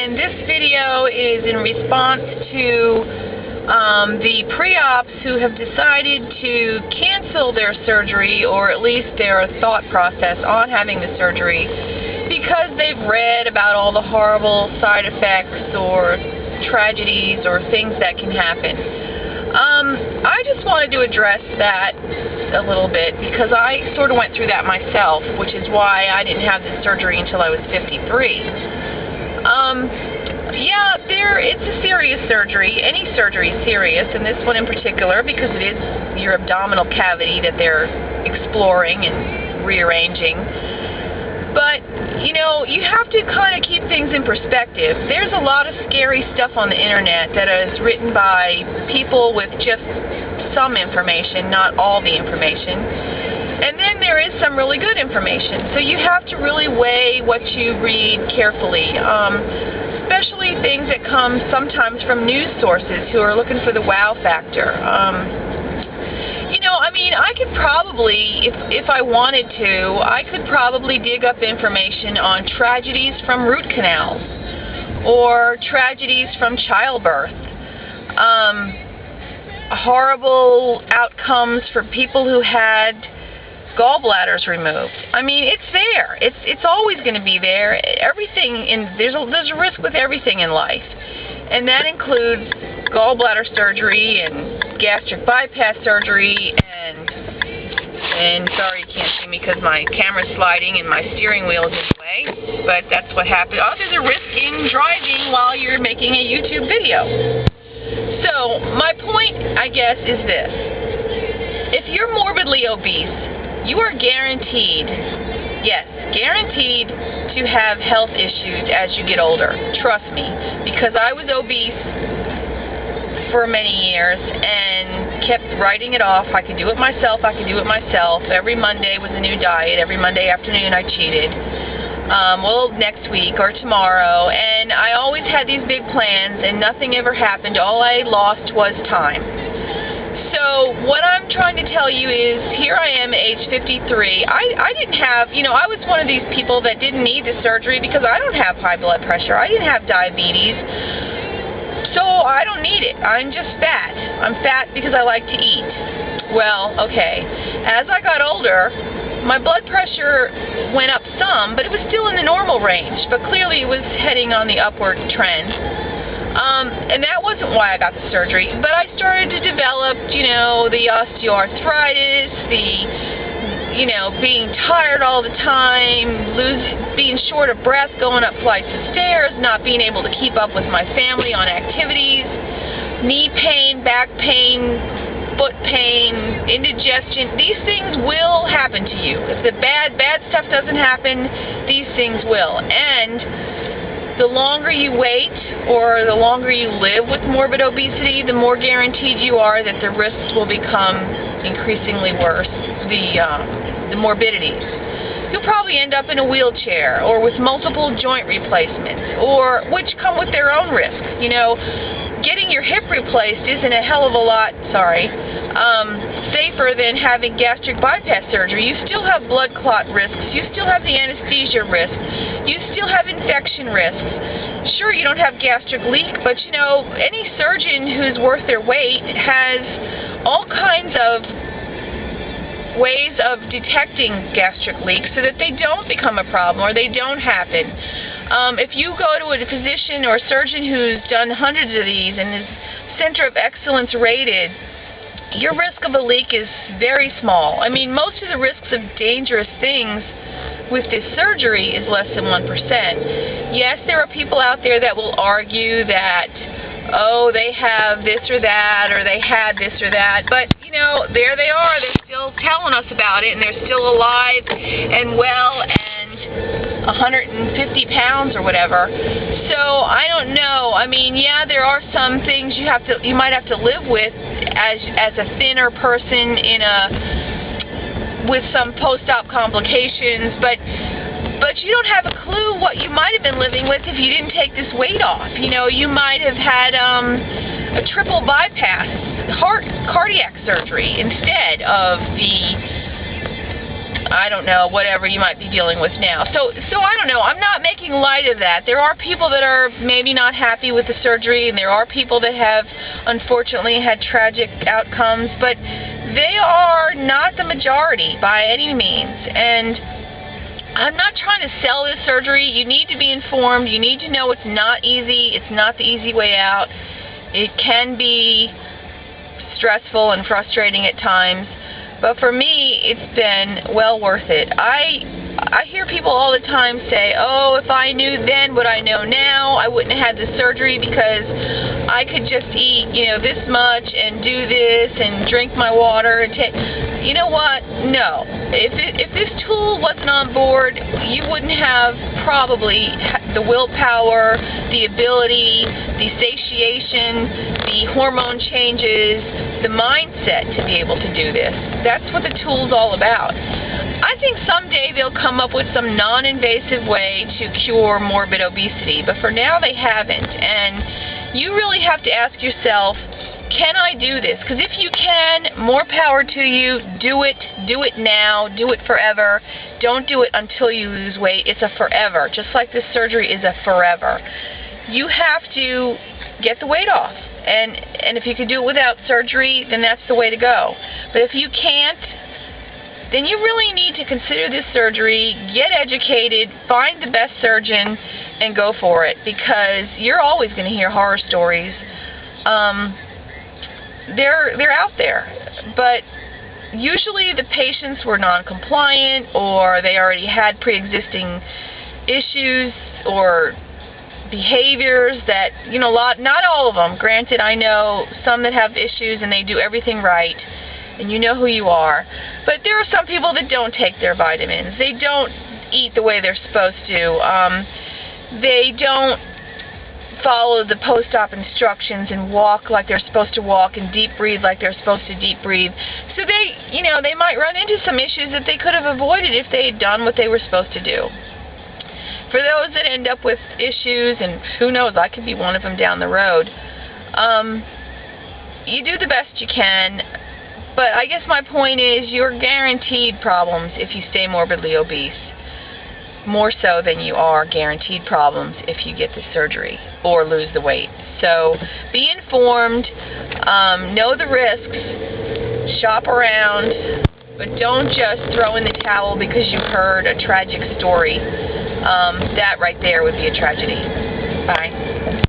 and this video is in response to the pre-ops who have decided to cancel their surgery, or at least their thought process on having the surgery, because they've read about all the horrible side effects or tragedies or things that can happen. I just wanted to address that a little bit because I sort of went through that myself, which is why I didn't have the surgery until I was 53. Yeah, it's a serious surgery. Any surgery is serious, and this one in particular, because it is your abdominal cavity that they're exploring and rearranging. But, you know, you have to kind of keep things in perspective. There's a lot of scary stuff on the internet that is written by people with just some information, not all the information. And then there is some really good information. So you have to really weigh what you read carefully. Especially things that come sometimes from news sources who are looking for the wow factor. You know, I mean, I could probably, if I wanted to, I could probably dig up information on tragedies from root canals or tragedies from childbirth, horrible outcomes for people who had gallbladders removed. I mean, it's there. It's always going to be there. Everything there's a risk with everything in life, and that includes gallbladder surgery and gastric bypass surgery and sorry you can't see me because my camera's sliding and my steering wheel is in the way, but that's what happens. Oh, there's a risk in driving while you're making a YouTube video. So my point, I guess, is this: if you're morbidly obese, you are guaranteed, yes, guaranteed to have health issues as you get older. Trust me, because I was obese for many years and kept writing it off. I could do it myself, I could do it myself. Every Monday was a new diet. Every Monday afternoon I cheated. Well, next week or tomorrow. And I always had these big plans and nothing ever happened. All I lost was time. So what I'm trying to tell you is, here I am at age 53. I didn't have, you know, I was one of these people that didn't need the surgery because I don't have high blood pressure. I didn't have diabetes. So I don't need it. I'm just fat. I'm fat because I like to eat. Well, okay. As I got older, my blood pressure went up some, but it was still in the normal range. But clearly it was heading on the upward trend. And that wasn't why I got the surgery, but I started to develop, you know, the osteoarthritis, you know, being tired all the time, being short of breath going up flights of stairs, not being able to keep up with my family on activities, knee pain, back pain, foot pain, indigestion. These things will happen to you. If the bad stuff doesn't happen, these things will. And the longer you wait or the longer you live with morbid obesity, the more guaranteed you are that the risks will become increasingly worse, the morbidities. You'll probably end up in a wheelchair or with multiple joint replacements, or which come with their own risk. You know, getting your hip replaced isn't a hell of a lot, safer than having gastric bypass surgery. You still have blood clot risks. You still have the anesthesia risk. You still have infection risks. Sure, you don't have gastric leak, but you know, any surgeon who's worth their weight has all kinds of ways of detecting gastric leaks so that they don't become a problem or they don't happen. If you go to a physician or a surgeon who's done hundreds of these and is Center of Excellence rated, your risk of a leak is very small. I mean, most of the risks of dangerous things with this surgery is less than 1%. Yes, there are people out there that will argue that, oh, they have this or that, or they had this or that, but, you know, there they are. They're still telling us about it, and they're still alive and well and 150 pounds or whatever. So I don't know. I mean, yeah, there are some things you might have to live with as a thinner person with some post-op complications, but you don't have a clue what you might have been living with if you didn't take this weight off. You know, you might have had a triple bypass cardiac surgery instead of the I don't know, whatever you might be dealing with now. So I don't know. I'm not making light of that. There are people that are maybe not happy with the surgery, and there are people that have, unfortunately, had tragic outcomes, but they are not the majority by any means. And I'm not trying to sell this surgery. You need to be informed. You need to know it's not easy. It's not the easy way out. It can be stressful and frustrating at times. But for me, it's been well worth it. I hear people all the time say, oh, if I knew then what I know now, I wouldn't have had the surgery because I could just eat, this much and do this and drink my water and take. You know what? No. If this tool wasn't on board, you wouldn't have probably the willpower, the ability, the satiation, the hormone changes, the mindset to be able to do this. That's what the tool's all about. I think someday they'll come up with some non-invasive way to cure morbid obesity, but for now they haven't. And you really have to ask yourself, can I do this? Because if you can, more power to you. Do it. Do it now. Do it forever. Don't do it until you lose weight. It's a forever. Just like this surgery is a forever. You have to get the weight off. And if you can do it without surgery, then that's the way to go. But if you can't, then you really need to consider this surgery, get educated, find the best surgeon, and go for it. Because you're always going to hear horror stories. They're out there, but usually the patients were non-compliant, or they already had pre-existing issues or behaviors that, not all of them. Granted, I know some that have issues and they do everything right, and you know who you are. But there are some people that don't take their vitamins. They don't eat the way they're supposed to. They don't follow the post-op instructions and walk like they're supposed to walk and deep breathe like they're supposed to deep breathe. So they might run into some issues that they could have avoided if they had done what they were supposed to do. For those that end up with issues, and who knows, I could be one of them down the road, you do the best you can, but I guess my point is you're guaranteed problems if you stay morbidly obese. More so than you are guaranteed problems if you get the surgery or lose the weight. So be informed, know the risks, shop around, but don't just throw in the towel because you heard a tragic story. That right there would be a tragedy. Bye.